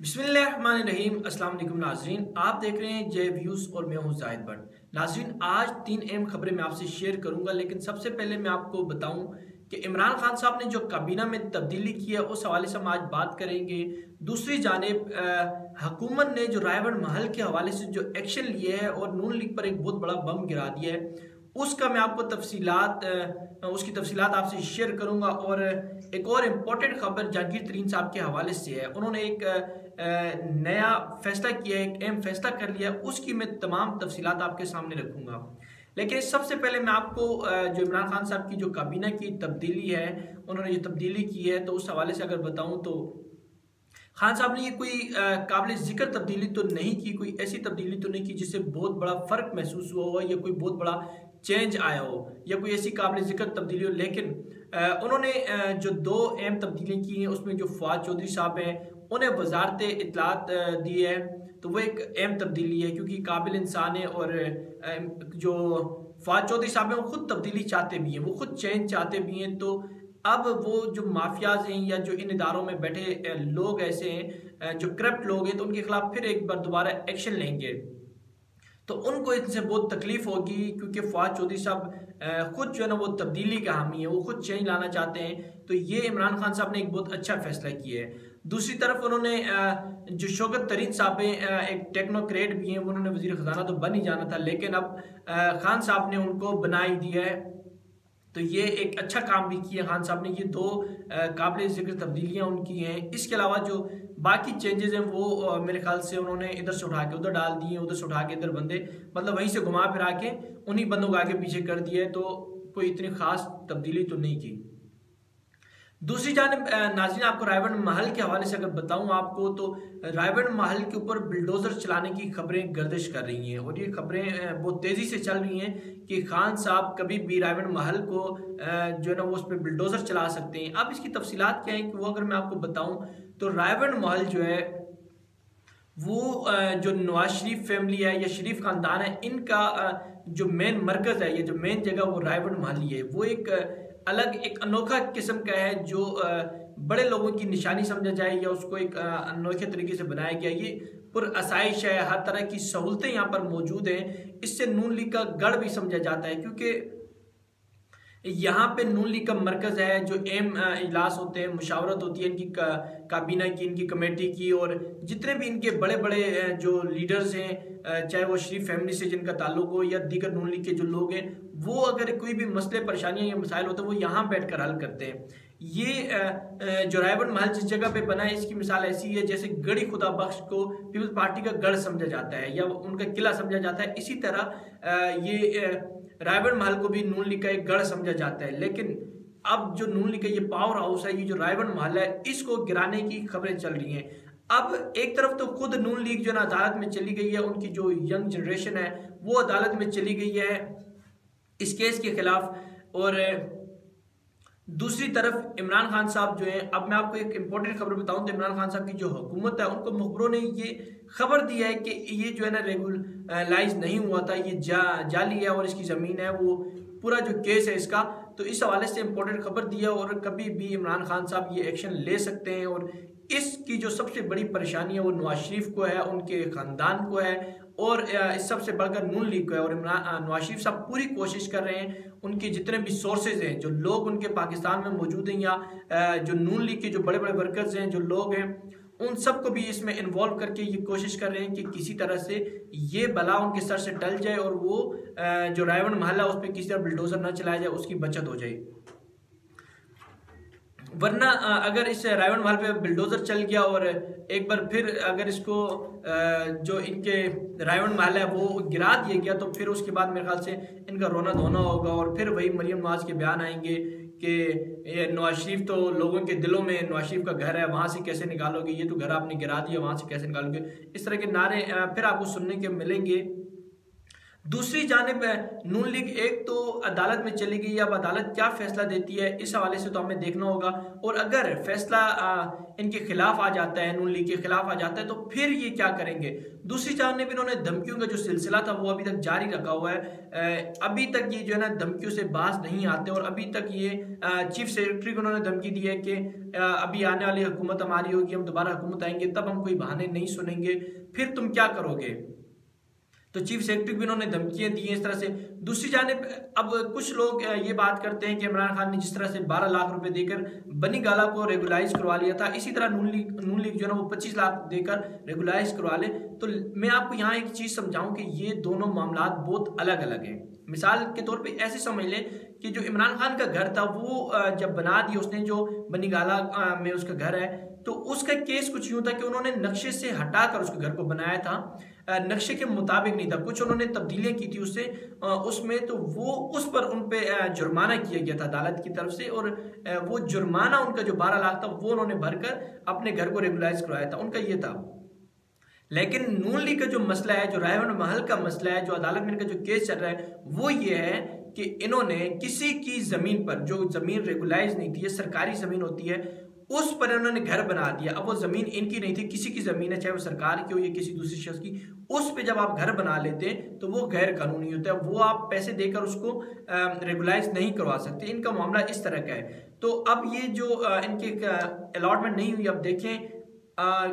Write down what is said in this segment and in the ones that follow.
बिस्मिल्लाहिर्रहमानिर्रहीम। अस्सलाम वालेकुम नाजरीन, आप देख रहे हैं जे व्यूज़ और मैं हूं जाहिद भट्ट। नाजरीन, आज 3 अहम खबरें मैं आपसे शेयर करूंगा, लेकिन सबसे पहले मैं आपको बताऊं कि इमरान खान साहब ने जो काबीना में तब्दीली की है उस हवाले से हम आज बात करेंगे। दूसरी जानिब हुकूमत ने जो रायबड़ महल के हवाले से जो एक्शन लिए है और नून लीग पर एक बहुत बड़ा बम गिरा दिया है, उसका मैं आपको उसकी तफसीलात आपसे शेयर करूंगा। और एक और इम्पोर्टेंट खबर जहांगीर तरीन साहब के हवाले से है। उन्होंने एक नया फैसला किया है, एक अहम फैसला कर लिया, उसकी मैं तमाम तफसीलात आपके सामने रखूंगा। लेकिन सबसे पहले मैं आपको जो इमरान खान साहब की जो काबीना की तब्दीली है, उन्होंने जो तब्दीली की है, तो उस हवाले से अगर बताऊं तो खान साहब ने ये कोई काबिल जिक्र तब्दीली तो नहीं की, कोई ऐसी तब्दीली तो नहीं की जिससे बहुत बड़ा फ़र्क महसूस हुआ हो या कोई बहुत बड़ा चेंज आया हो या कोई ऐसी काबिल जिक्र तब्दीली हो। लेकिन उन्होंने जो 2 अहम तब्दीलियाँ की हैं, उसमें जो फवाद चौधरी साहब हैं उन्हें वजारत इत्तलात दी है, तो वो एक अहम तब्दीली है क्योंकि काबिल इंसान है। और जो फवाद चौधरी साहब हैं वो खुद तब्दीली चाहते भी हैं, वो खुद चेंज चाहते भी हैं। तो अब वो जो माफियाज हैं या जो इन इदारों में बैठे लोग ऐसे हैं जो करप्ट लोग हैं, तो उनके खिलाफ फिर एक बार दोबारा एक्शन लेंगे, तो उनको इनसे बहुत तकलीफ होगी क्योंकि फवाद चौधरी साहब खुद जो है ना वो तब्दीली का हामी है, वो खुद चेंज लाना चाहते हैं। तो ये इमरान खान साहब ने एक बहुत अच्छा फैसला किया है। दूसरी तरफ उन्होंने जो शौकत तरीन साहब हैं, एक टेक्नोक्रेट भी हैं, उन्होंने वजीर खजाना तो बन ही जाना था, लेकिन अब खान साहब ने उनको बना ही दिया है। तो ये एक अच्छा काम भी किया खान साहब ने। ये 2 काबिल जिक्र तब्दीलियाँ उनकी हैं। इसके अलावा जो बाकी चेंजेस हैं वो मेरे ख्याल से उन्होंने इधर से उठा के उधर डाल दिए, उधर से उठा के इधर बंदे, मतलब वहीं से घुमा फिरा के उन्हीं बंदों को आगे पीछे कर दिया है। तो कोई इतनी खास तब्दीली तो नहीं की। दूसरी जानिब नाज़रीन, आपको रायबड़ महल के हवाले से अगर बताऊं आपको, तो रायबड़ महल के ऊपर बिल्डोजर चलाने की खबरें गर्दिश कर रही हैं और ये खबरें बहुत तेज़ी से चल रही हैं कि खान साहब कभी भी रायबड़ महल को जो है ना वो उस पर बिल्डोजर चला सकते हैं। अब इसकी तफसीलात क्या है कि वो अगर मैं आपको बताऊं तो रायबड़ महल जो है वो जो नवाज शरीफ फैमिली है या शरीफ खानदान है, इनका जो मेन मरकज़ है, ये जो मेन जगह वो रायबड़ महल ही है। वो एक अलग एक अनोखा किस्म का है जो बड़े लोगों की निशानी समझा जाए या उसको एक अनोखे तरीके से बनाया गया। ये पुरअसाइश है, हर तरह की सहूलतें यहाँ पर मौजूद हैं। इससे नून लीग का गढ़ भी समझा जाता है क्योंकि यहाँ पे नून लीग का मरकज़ है। जो अहम इजलास होते हैं, मुशावरत होती है इनकी काबीना की, इनकी कमेटी की, और जितने भी इनके बड़े बड़े जो लीडर्स हैं, चाहे वो शरीफ फैमिली से जिनका ताल्लुक हो या दीगर नून लीग के जो लोग हैं, वो अगर कोई भी मसले परेशानियां या मसाइल होते हैं वो यहाँ बैठकर हल करते हैं। ये जो रायबड़ महल जिस जगह पे बना है, इसकी मिसाल ऐसी है जैसे गढ़ी खुदा बख्श को पीपल्स पार्टी का गढ़ समझा जाता है या उनका किला समझा जाता है। इसी तरह ये रायबड़ महल को भी नून लीग का एक गढ़ समझा जाता है। लेकिन अब जो नून लीग का ये पावर हाउस है, ये जो रायबड़ महल है, इसको गिराने की खबरें चल रही हैं। अब एक तरफ तो खुद नून लीग जो ना अदालत में चली गई है, उनकी जो यंग जनरेशन है वो अदालत में चली गई है इस केस के खिलाफ, और दूसरी तरफ इमरान खान साहब जो है, अब मैं आपको एक इंपॉर्टेंट खबर बताऊं तो इमरान खान साहब की जो हुकूमत है उनको मुखबरों ने ये खबर दी है कि ये जो है ना रेगुलराइज नहीं हुआ था, ये जाली है और इसकी ज़मीन है, वो पूरा जो केस है इसका। तो इस हवाले से इंपॉर्टेंट खबर दी है और कभी भी इमरान खान साहब ये एक्शन ले सकते हैं। और इसकी जो सबसे बड़ी परेशानी है वो नवाज शरीफ को है, उनके ख़ानदान को है, और इस सबसे बढ़कर नून लीग को है। और नवाज शरीफ साहब पूरी कोशिश कर रहे हैं, उनके जितने भी सोर्सेज हैं, जो लोग उनके पाकिस्तान में मौजूद हैं या जो नून लीग के जो बड़े बड़े वर्कर्स हैं, जो लोग हैं, उन सबको भी इसमें इन्वॉल्व करके ये कोशिश कर रहे हैं कि किसी तरह से ये बला उनके सर से टल जाए और वो जो रायबड़ महल है उस पर किसी तरह बिल्डोजर ना चलाया जाए, उसकी बचत हो जाए। वरना अगर इस रायबड़ महल पे बिल्डोजर चल गया और एक बार फिर अगर इसको जो इनके रायबड़ महल है वो गिरा दिया गया, तो फिर उसके बाद मेरे ख्याल से इनका रोना धोना होगा और फिर वही मरियम नवाज के बयान आएंगे कि नवाज शरीफ तो लोगों के दिलों में, नवाज शरीफ का घर है, वहाँ से कैसे निकालोगे, ये तो घर आपने गिरा दिया, वहाँ से कैसे निकालोगे, इस तरह के नारे फिर आपको सुनने के मिलेंगे। दूसरी जानिब नून लीग एक तो अदालत में चली गई, अब अदालत क्या फैसला देती है इस हवाले से तो हमें देखना होगा। और अगर फैसला इनके खिलाफ आ जाता है, नून लीग के खिलाफ आ जाता है, तो फिर ये क्या करेंगे। दूसरी जानिब इन्होंने धमकियों का जो सिलसिला था वो अभी तक जारी रखा हुआ है। अभी तक ये जो है ना धमकियों से बाज नहीं आते और अभी तक ये चीफ सेक्रेटरी को उन्होंने धमकी दी है कि अभी आने वाली हुकूमत हमारी होगी, हम दोबारा हुकूमत आएंगे तब हम कोई बहाने नहीं सुनेंगे, फिर तुम क्या करोगे। तो चीफ सेक्रेटरी भी इन्होंने धमकियां दी हैं इस तरह से। दूसरी जानिब अब कुछ लोग ये बात करते हैं कि इमरान खान ने जिस तरह से 12 लाख रुपए देकर बनी गाला को रेगुलाइज करवा लिया था, इसी तरह नून लीग जो है ना वो 25 लाख देकर रेगुलाइज करवा ले। तो मैं आपको यहाँ एक चीज समझाऊं कि ये दोनों मामला बहुत अलग अलग हैं। मिसाल के तौर पे ऐसे समझ लें कि जो इमरान खान का घर था वो जब बना दिया उसने, जो बनी गाला में उसका घर है, तो उसका केस कुछ यूं था कि उन्होंने नक्शे से हटाकर उसके घर को बनाया था, नक्शे के मुताबिक नहीं था, कुछ उन्होंने तब्दीलियां की थी उससे उसमें, तो वो उस पर उन पे जुर्माना किया गया था अदालत की तरफ से। और वो जुर्माना उनका जो 12 लाख था वो उन्होंने भरकर अपने घर को रेगुलाइज करवाया था, उनका ये था। लेकिन नून लीग का जो मसला है, जो रायवन महल का मसला है, जो अदालत में इनका जो केस चल रहा है, वो ये है कि इन्होंने किसी की जमीन पर, जो जमीन रेगुलाइज नहीं थी, सरकारी जमीन होती है, उस पर उन्होंने घर बना दिया। अब वो जमीन इनकी नहीं थी, किसी की जमीन है, चाहे वो सरकार की हो या किसी दूसरे शख्स की, उस पे जब आप घर बना लेते हैं तो वो गैर कानूनी होता है, वो आप पैसे देकर उसको रेगुलाइज नहीं करवा सकते। इनका मामला इस तरह का है। तो अब ये जो इनके अलॉटमेंट नहीं हुई, अब देखें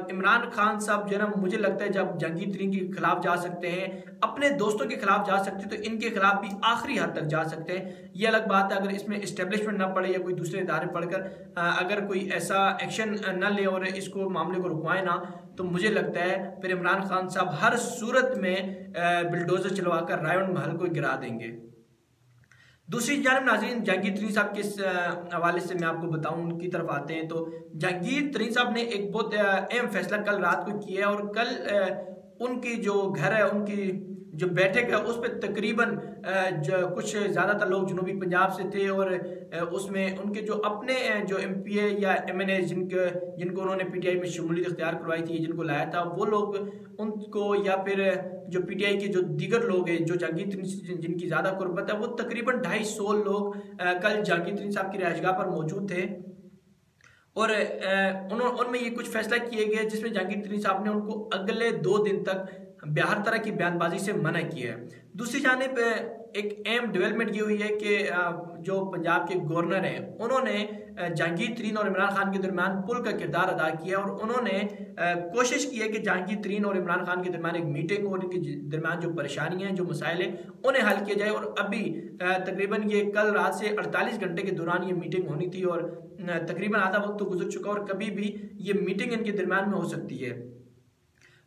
इमरान खान साहब जो है ना, मुझे लगता है जब जहांगीर तरीन के खिलाफ जा सकते हैं, अपने दोस्तों के खिलाफ जा सकते हैं, तो इनके खिलाफ भी आखिरी हद तक जा सकते हैं। ये अलग बात है अगर इसमें इस्टेब्लिशमेंट ना पड़े या कोई दूसरे इदारे पढ़कर अगर कोई ऐसा एक्शन न ले और इसको मामले को रुकवाए ना, तो मुझे लगता है फिर इमरान खान साहब हर सूरत में बिल्डोजर चलवाकर रायवन महल को गिरा देंगे। दूसरी जानब नाज़रीन, जहांगीर तरीन साहब के हवाले से मैं आपको बताऊं, उनकी तरफ आते हैं। तो जहांगीर तरीन साहब ने एक बहुत अहम फैसला कल रात को किया है, और कल उनकी जो घर है, उनकी जो बैठक है, उस पर तकरीबन कुछ ज़्यादातर लोग जनूबी पंजाब से थे, और उसमें उनके जो अपने जो MPA या MNA जिनको उन्होंने PTI में शमूलियत इख्तियार करवाई थी, जिनको लाया था, वो लोग उनको, या फिर जो PTI के जो दीगर लोग हैं जो जहांगीर तरीन जिनकी ज़्यादा कुर्बत है, वो तकरीबन 250 लोग कल जहांगीर तरीन साहब की रिहाइशगाह पर मौजूद थे। और उनमें ये कुछ फैसला किए गए जिसमें जहांगीर तरीन साहब ने उनको अगले 2 दिन तक हर तरह की बयानबाजी से मना किया है। दूसरी जानिब एक अहम डेवलपमेंट ये हुई है कि जो पंजाब के गवर्नर हैं, उन्होंने जहांगीर तरीन और इमरान खान के दरमियान पुल का किरदार अदा किया, और उन्होंने कोशिश की है कि जहांगीर तरीन और इमरान खान के दरमियान एक मीटिंग हो, उनके दरमियान जो परेशानियां हैं, जो मसाइल हैं, उन्हें हल किया जाए। और अभी तकरीबन ये कल रात से 48 घंटे के दौरान ये मीटिंग होनी थी, और तकरीबन आधा वक्त तो गुजर चुका, और कभी भी ये मीटिंग इनके दरमियान में हो सकती है।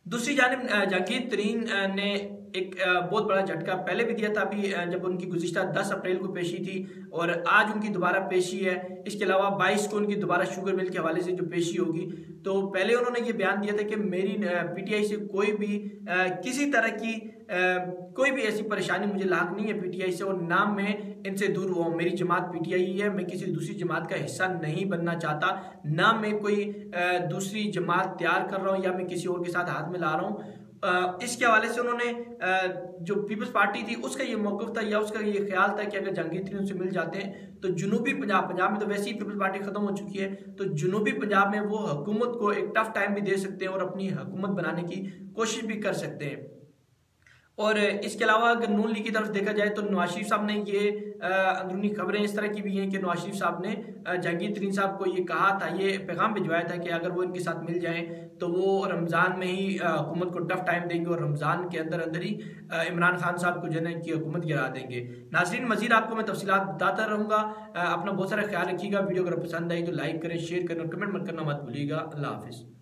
दूसरी जानिब जहांगीर तरीन ने एक बहुत बड़ा झटका पहले भी दिया था, अभी जब उनकी गुज़िश्ता 10 अप्रैल को पेशी थी, और आज उनकी दोबारा पेशी है। इसके अलावा 22 को उनकी दोबारा शुगर मिल के हवाले से जो पेशी होगी। तो पहले उन्होंने ये बयान दिया था कि मेरी PTI से कोई भी किसी तरह की कोई भी ऐसी परेशानी मुझे लाक नहीं है PTI से, और ना मैं इनसे दूर हुआ हूँ। मेरी जमात PTI ही है, मैं किसी दूसरी जमात का हिस्सा नहीं बनना चाहता, ना मैं कोई दूसरी जमात तैयार कर रहा हूँ या मैं किसी और के साथ हाथ में ला रहा हूँ। इसके हवाले से उन्होंने जो पीपल्स पार्टी थी उसका ये मौक़िफ़ था, या उसका ये ख्याल था कि अगर जहांगीर तरीन से मिल जाते हैं तो जनूबी पंजाब में तो वैसे ही पीपल्स पार्टी ख़त्म हो चुकी है, तो जनूबी पंजाब में वो हुकूमत को एक टफ टाइम भी दे सकते हैं और अपनी हुकूमत बनाने की कोशिश भी कर सकते हैं। और इसके अलावा अगर नून लीग की तरफ देखा जाए तो नवाज शरीफ साहब ने ये अंदरूनी खबरें इस तरह की भी हैं कि नवाज शरीफ साहब ने जहांगीर तरीन साहब को ये कहा था, ये पैगाम भिजवाया था कि अगर वो इनके साथ मिल जाएं तो वो रमज़ान में ही हुकूमत को टफ टाइम देंगे, और रमज़ान के अंदर अंदर ही इमरान खान साहब को जो है की हुकूमत गिरा देंगे। नाज़रीन, मज़ीद आपको मैं तफसीलात बताता रहूँगा। अपना बहुत सारा ख्याल रखिएगा। वीडियो अगर पसंद आई तो लाइक करें, शेयर करें और कमेंट मत करना मत भूलिएगा। अल्लाह हाफिज़।